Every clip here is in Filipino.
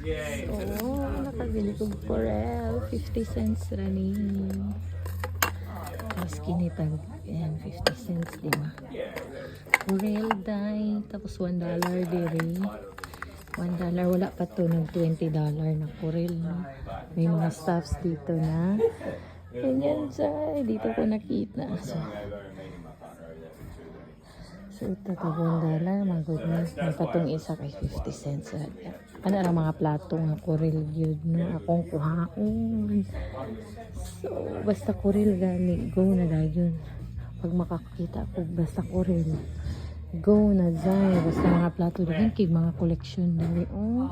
So, nakabili ko Corel. 50 cents rani. Mas kinitag. Ayan, 50 cents, diba? Corel dye. Tapos $1 diri. $1. Wala pa to ng $20 na Corel. No? May mga stuffs dito na. Ganyan siya. Dito ko nakita. So ito to $1. My goodness. Magkatong isa kay 50 cents. Ano ang mga plato nga Corel yun. No? Akong kuhaon. So basta Corel gani. Go na dayon. Pag makakita ko basta Corel. Go na dyan. Basta mga plato dyan. Kig mga collection dali. Oh.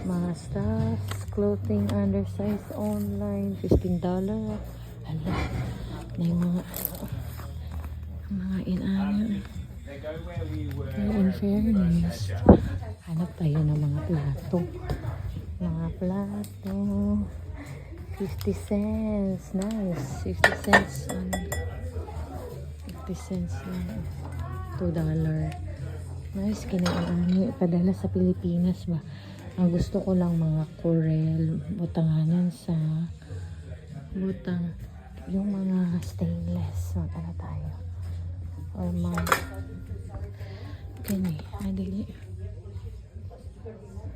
Mga stuffs. Clothing undersize online. $15. Hala. Na yung mga inano. Pero in fairness, hanap tayo ng mga plato. Mga plato. 50 cents. Nice. 50 cents. 50 cents lang. $2. Nice. Kinaarami. Padala sa Pilipinas ba? Ang gusto ko lang mga Corel. Butanganan sa butang. Yung mga stainless. Ano tayo? Or mga kani, adali.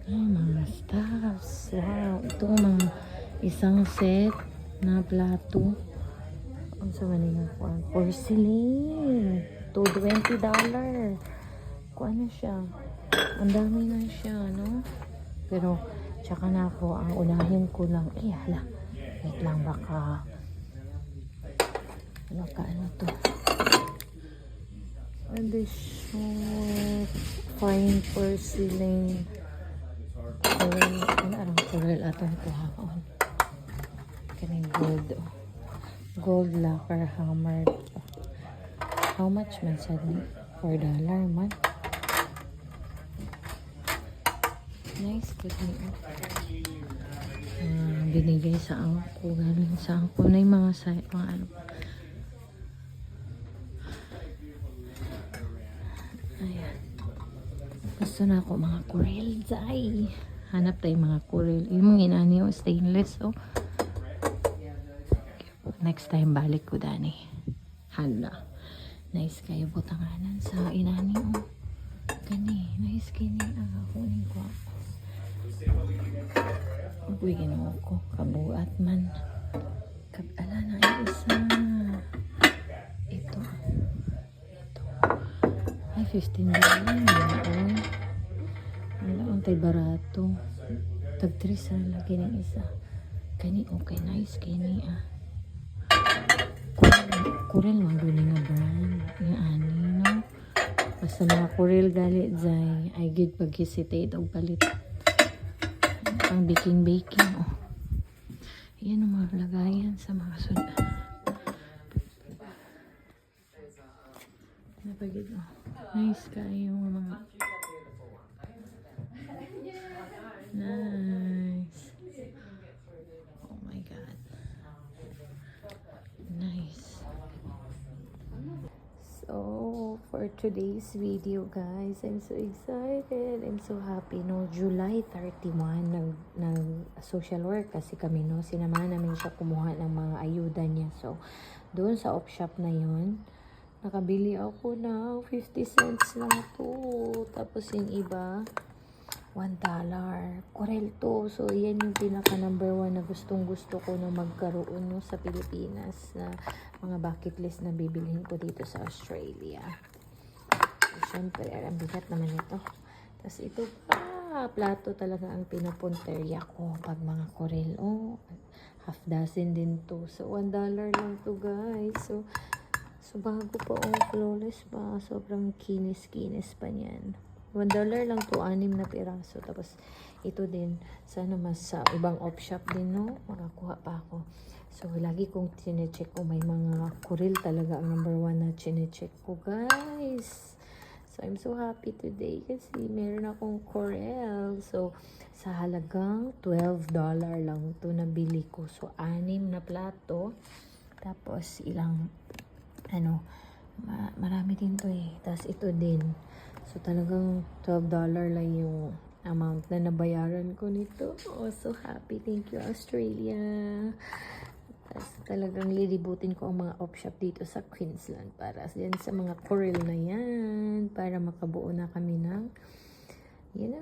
Ay, mga stuffs. Wow. Ito mga isang set na plato. Ang sa maninga ko. Porcelain. $20. Kung ano siya. Ang dami na siya, no? Pero, tsaka na ako, ang unahin ko lang. Eh, hala. Wait lang, baka ano to. Additional fine porcelain. Ano arang Corel atong kuhaon. Kaning gold. Gold lacquer hammer. How much man sad ni? $4 man. Nice good ni. Binigay sa ako. Galing sa ako. Na yung mga ano. Ayan. Gusto na ako mga Corel dye. Hanap tayo mga Corel. Yung mga inani o stainless o. Next time balik ko dani. Hala. Nice kayo butanganan sa inani o. Kani. Nice kini. Kunin ko ako. Bigyan mo ko. Kabuat man. Ala na yung isa. Ito. Ay, $15 yun. Ang tay barato. Tag-3 sa lagi ng isa. Kani, okay, nice. Kani, Corel lang doon nga brand. Yung ani, no? Basta mga Corel galit dyan. Ay, good pag-hesitate o palit. Ang baking, oh. Yan ang mga lagayan sa mga suda. Napagid, oh. Nice kayo mga nice. Oh my god. Nice. So for today's video guys, I'm so excited. I'm so happy. No, July 31 nag social work kasi kami, no, sinamahan namin siya kumuha ng mga ayuda niya. So doon sa op shop na yon, nakabili ako na 50 cents lang to. Tapos yung iba, $1. Corel to. So, yan yung pinaka number 1 na gustong gusto ko na magkaroon, no, sa Pilipinas na mga bucket list na bibilhin ko dito sa Australia. So, syempre, ang bigat naman ito. Tapos ito pa, plato talaga ang pinapunterya ko pag mga Corel. Oh, half dozen din to. So, $1 lang to guys. So bago pa, oh, flawless pa. Sobrang kinis-kinis pa niyan. $1 lang to, 6 na piraso. Tapos, ito din. Sana mas sa ibang op shop din, no? Makakuha pa ako. So, lagi kong chinecheck ko. May mga Corel talaga ang number 1 na chinecheck ko, guys. So, I'm so happy today kasi meron akong Corel. So, sa halagang $12 lang to nabili ko. So, 6 na plato. Tapos, ilang marami din to eh. Tapos ito din. So talagang $12 lang yung amount na nabayaran ko nito. Oh, so happy. Thank you, Australia. Tapos talagang lilibutin ko ang mga op shop dito sa Queensland para yan sa mga coral na yan. Para makabuo na kami ng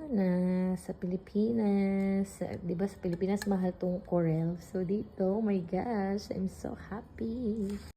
na sa Pilipinas. Di ba sa Pilipinas mahal tong coral. So dito, oh my gosh, I'm so happy.